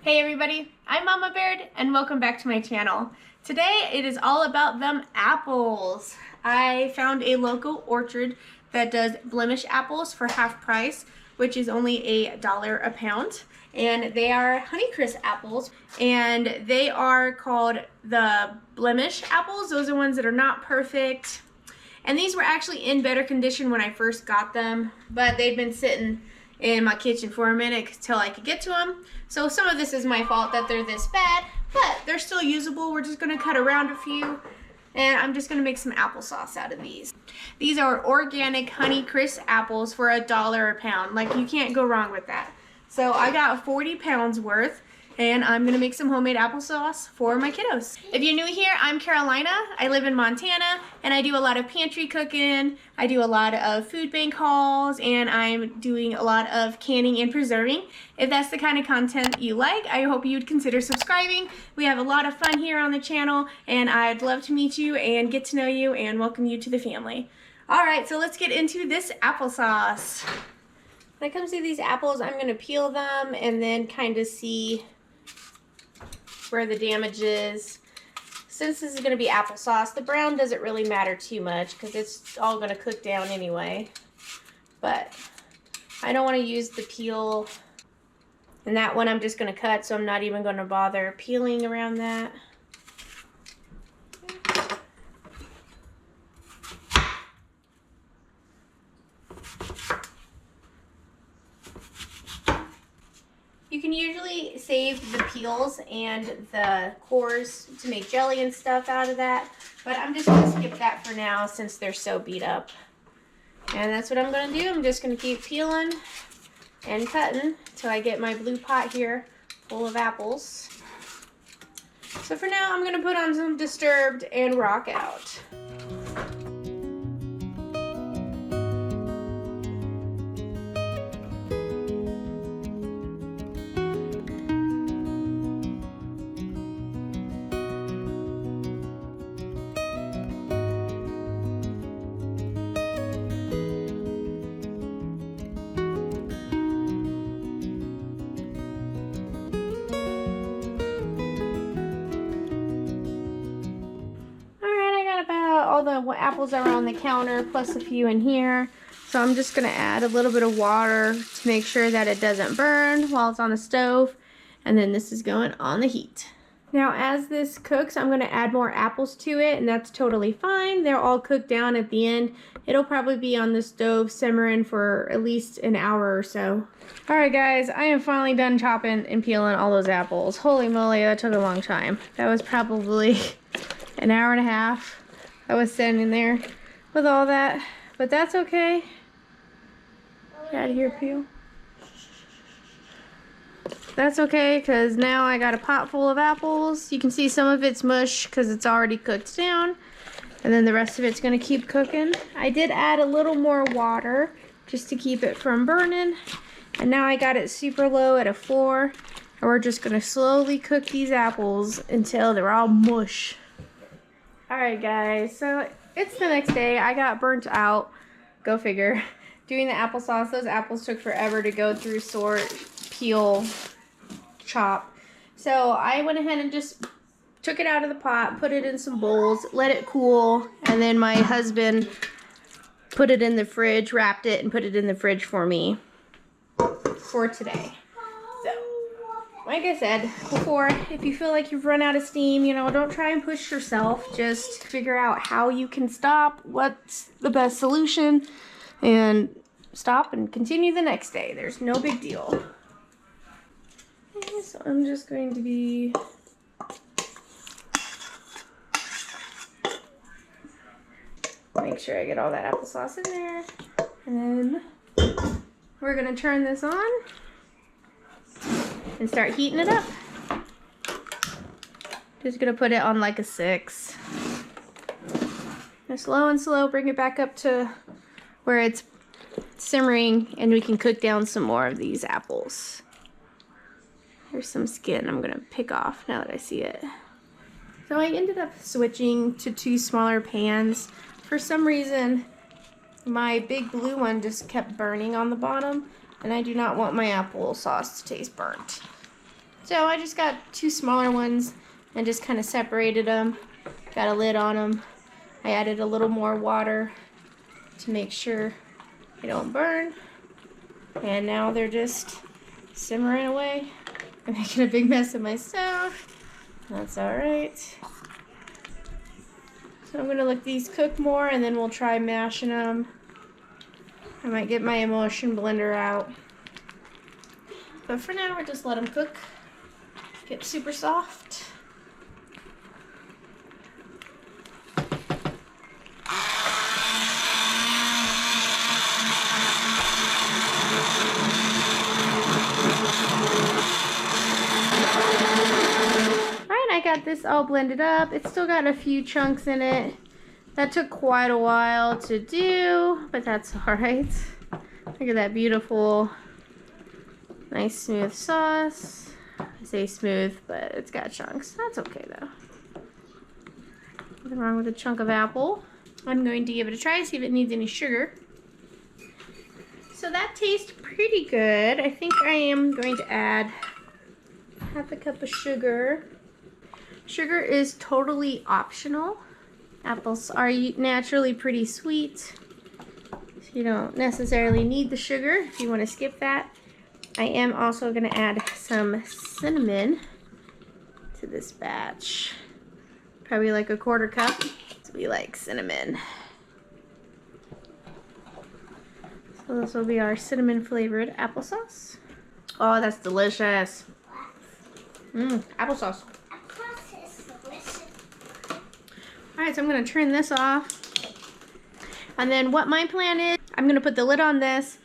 Hey everybody, I'm Mama Baird and welcome back to my channel. Today it is all about them apples. I found a local orchard that does Blemished apples for half price, which is only $1 a pound. And they are Honeycrisp apples, and they are called the Blemished apples. Those are ones that are not perfect. And these were actually in better condition when I first got them, but they'd been sitting in my kitchen for a minute till I could get to them. So some of this is my fault that they're this bad, but they're still usable. We're just gonna cut around a few, and I'm just gonna make some applesauce out of these. These are organic Honeycrisp apples for $1 a pound. Like, you can't go wrong with that. So I got 40 pounds worth, and I'm gonna make some homemade applesauce for my kiddos. If you're new here, I'm Carolina. I live in Montana, and I do a lot of pantry cooking. I do a lot of food bank hauls, and I'm doing a lot of canning and preserving. If that's the kind of content you like, I hope you'd consider subscribing. We have a lot of fun here on the channel, and I'd love to meet you and get to know you and welcome you to the family. All right, so let's get into this applesauce. When it comes to these apples, I'm gonna peel them and then kind of see where the damage is. Since this is going to be applesauce, the brown doesn't really matter too much because it's all going to cook down anyway. But I don't want to use the peel. And that one I'm just going to cut, so I'm not even going to bother peeling around that. You can usually save the peels and the cores to make jelly and stuff out of that, but I'm just going to skip that for now since they're so beat up. And that's what I'm going to do. I'm just going to keep peeling and cutting until I get my blue pot here full of apples. So for now, I'm going to put on some Disturbed and rock out. All the apples that are on the counter plus a few in here, so I'm just gonna add a little bit of water to make sure that it doesn't burn while it's on the stove, and then this is going on the heat. Now as this cooks, I'm gonna add more apples to it, and that's totally fine. They're all cooked down at the end. It'll probably be on the stove simmering for at least an hour or so. Alright guys, I am finally done chopping and peeling all those apples. Holy moly, that took a long time. That was probably an hour and a half. I was standing there with all that, but that's okay. Get out of here, peel. That's okay, because now I got a pot full of apples. You can see some of it's mush because it's already cooked down, and then the rest of it's going to keep cooking. I did add a little more water just to keep it from burning, and now I got it super low at a 4, and we're just going to slowly cook these apples until they're all mush. Alright guys, so it's the next day. I got burnt out, go figure, doing the applesauce. Those apples took forever to go through, sort, peel, chop. So I went ahead and just took it out of the pot, put it in some bowls, let it cool, and then my husband put it in the fridge, wrapped it, and put it in the fridge for me for today. Like I said before, if you feel like you've run out of steam, you know, don't try and push yourself. Just figure out how you can stop, what's the best solution, and stop and continue the next day. There's no big deal. Okay, so I'm just going to be make sure I get all that applesauce in there, and then we're going to turn this on and start heating it up. Just gonna put it on like a 6. Just slow and slow, bring it back up to where it's simmering, and we can cook down some more of these apples. There's some skin I'm gonna pick off now that I see it. So I ended up switching to 2 smaller pans. For some reason, my big blue one just kept burning on the bottom, and I do not want my applesauce to taste burnt. So I just got 2 smaller ones and just kind of separated them. Got a lid on them. I added a little more water to make sure they don't burn. And now they're just simmering away. I'm making a big mess of my stove. That's alright. So I'm gonna let these cook more and then we'll try mashing them. I might get my emulsion blender out. But for now, we'll just let them cook. Get super soft. I got this all blended up. It's still got a few chunks in it. That took quite a while to do, but that's alright. Look at that beautiful, nice smooth sauce. I say smooth, but it's got chunks. That's okay though. Nothing wrong with a chunk of apple. I'm going to give it a try, see if it needs any sugar. So that tastes pretty good. I think I am going to add half a cup of sugar. Sugar is totally optional. Apples are naturally pretty sweet, so you don't necessarily need the sugar if you want to skip that. I am also going to add some cinnamon to this batch. Probably like a 1/4 cup. So we like cinnamon. So this will be our cinnamon flavored applesauce. Oh, that's delicious. Applesauce. Alright, so I'm going to turn this off. And then what my plan is, I'm going to put the lid on this,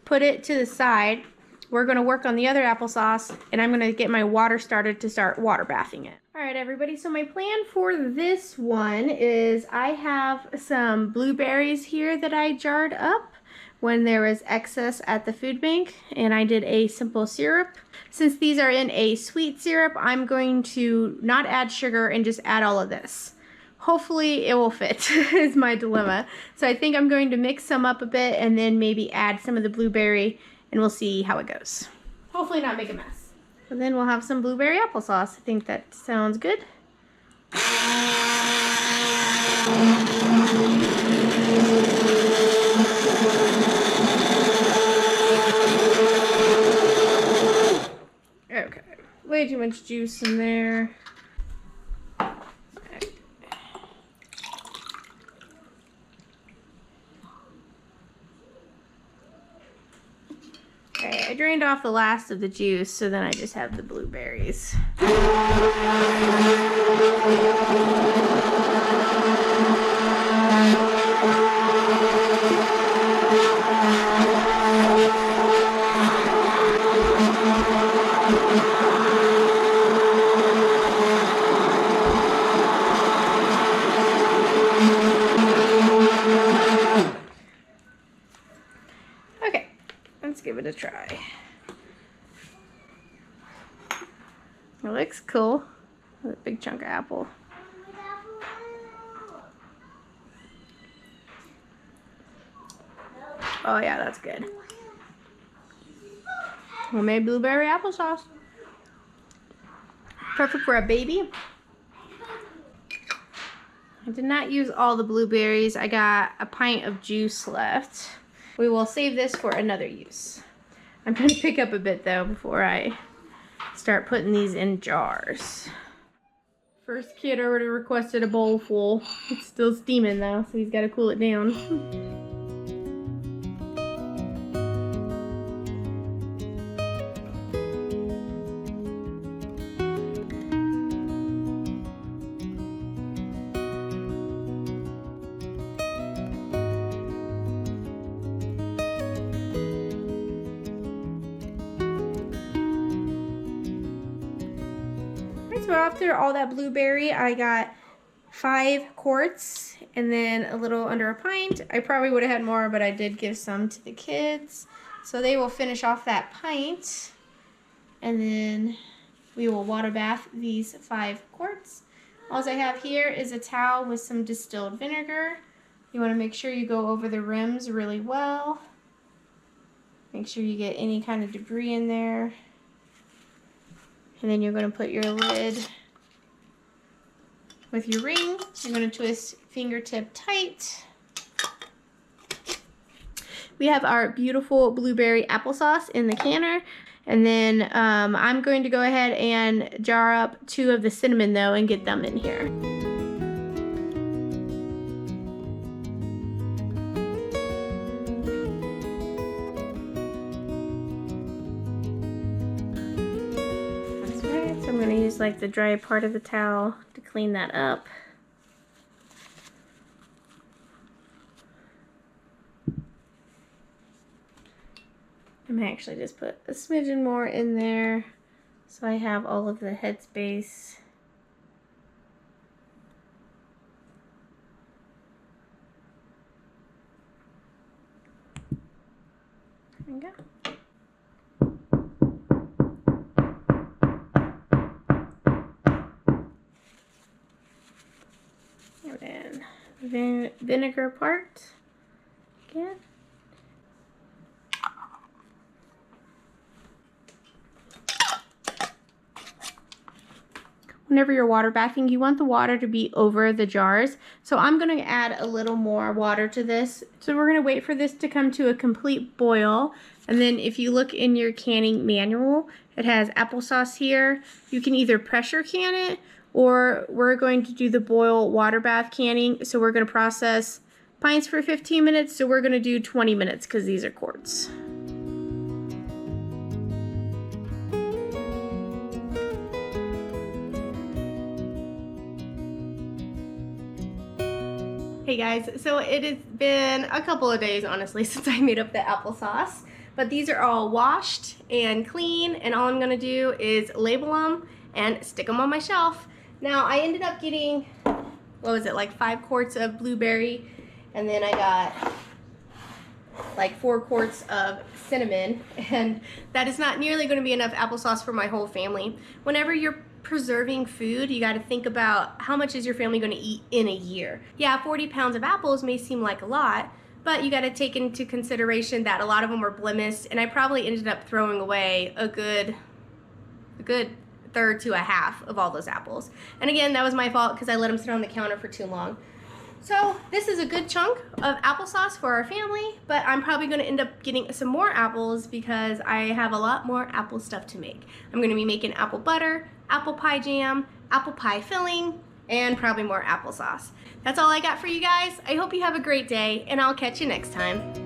put it to the side. We're going to work on the other applesauce, and I'm going to get my water started to start water bathing it. Alright everybody, so my plan for this one is I have some blueberries here that I jarred up when there was excess at the food bank, and I did a simple syrup. Since these are in a sweet syrup, I'm going to not add sugar and just add all of this. Hopefully it will fit is my dilemma. So I think I'm going to mix some up a bit and then maybe add some of the blueberry and we'll see how it goes. Hopefully not make a mess. And then we'll have some blueberry applesauce. I think that sounds good. Okay, way too much juice in there. Okay, I drained off the last of the juice, so then I just have the blueberries. Give it a try. It looks cool. With a big chunk of apple. Oh yeah, that's good. Homemade blueberry applesauce. Perfect for a baby. I did not use all the blueberries. I got a pint of juice left. We will save this for another use. I'm going to pick up a bit though before I start putting these in jars. First kid already requested a bowl full. It's still steaming though, so he's got to cool it down. So after all that blueberry, I got 5 quarts and then a little under a pint. I probably would have had more, but I did give some to the kids. So they will finish off that pint. And then we will water bath these 5 quarts. All I have here is a towel with some distilled vinegar. You want to make sure you go over the rims really well. Make sure you get any kind of debris in there. And then you're going to put your lid with your ring. You're going to twist fingertip tight. We have our beautiful blueberry applesauce in the canner. And then I'm going to go ahead and jar up 2 of the cinnamon though and get them in here. So I'm going to use like the dry part of the towel to clean that up. I might actually just put a smidgen more in there so I have all of the headspace. There we go. And then vinegar part again. Whenever you're water bathing, you want the water to be over the jars. So I'm going to add a little more water to this. So we're going to wait for this to come to a complete boil. And then if you look in your canning manual, it has applesauce here. You can either pressure can it, or we're going to do the boil water bath canning. So we're going to process pints for 15 minutes. So we're going to do 20 minutes because these are quarts. Hey guys, so it has been a couple of days honestly since I made up the applesauce, but these are all washed and clean, and all I'm gonna do is label them and stick them on my shelf. Now I ended up getting, what was it, like 5 quarts of blueberry, and then I got like 4 quarts of cinnamon, and that is not nearly going to be enough applesauce for my whole family. Whenever you're preserving food, you got to think about how much is your family going to eat in a year. Yeah, 40 pounds of apples may seem like a lot, but you got to take into consideration that a lot of them were blemished, and I probably ended up throwing away a good third to a half of all those apples. And again, that was my fault because I let them sit on the counter for too long. So this is a good chunk of applesauce for our family, but I'm probably going to end up getting some more apples because I have a lot more apple stuff to make. I'm going to be making apple butter, apple pie jam, apple pie filling, and probably more applesauce. That's all I got for you guys. I hope you have a great day, and I'll catch you next time.